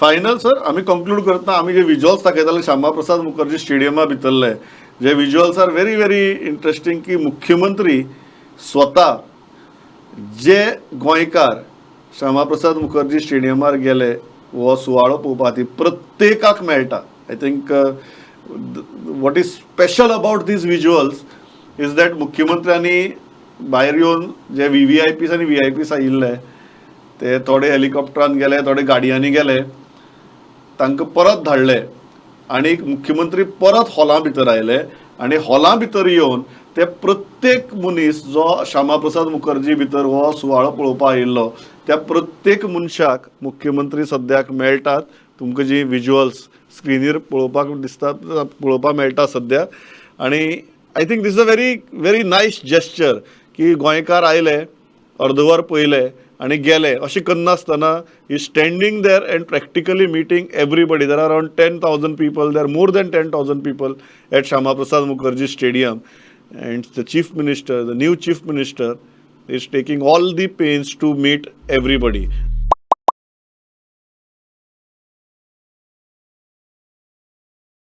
Final sir आमी conclude करता. आमी जे विज्युअल्स दाखयताले श्यामाप्रसाद मुखर्जी स्टेडियमा भितरले जे visuals are very very interesting की मुख्यमंत्री स्वता जे गोंयकार श्यामाप्रसाद मुखर्जी स्टेडियमार गेले हो सुवाळो पळोवपाक प्रत्येकाक मेळटा. I think what is special about these visuals is that मुख्यमंत्र्यांनी भायर येवन जे VVIPs आनी VIPs आयिल्ले ते थोडे हेलिकॉप्टरान गेले, थोडे गाडयांनी गेले, तांकां परत धाडले आनी मुख्यमंत्री परत हॉला भितर आयले आनी हॉला भितर येवन ते प्रत्येक मनीस जो श्यामाप्रसाद मुखर्जी भितर हो सुवाळो पळोवपाक आयिल्लो त्या प्रत्येक मनशाक मुख्यमंत्री सद्याक मेळटात. तुमकां जी विज्युअल्स स्क्रिनीर पळोवपाक दिसतात पळोवपाक मेळटा सद्या. आनी I think this is a very very nice gesture की गोंयकार आयले अर्दवर पयले आनी गेले अशें करनासतना ही standing there and practically meeting everybody. There are around 10,000 people, there are more than 10,000 people at Shyamaprasad Mukherjee Stadium, and the chief minister, the new chief minister, is taking all the pains to meet everybody.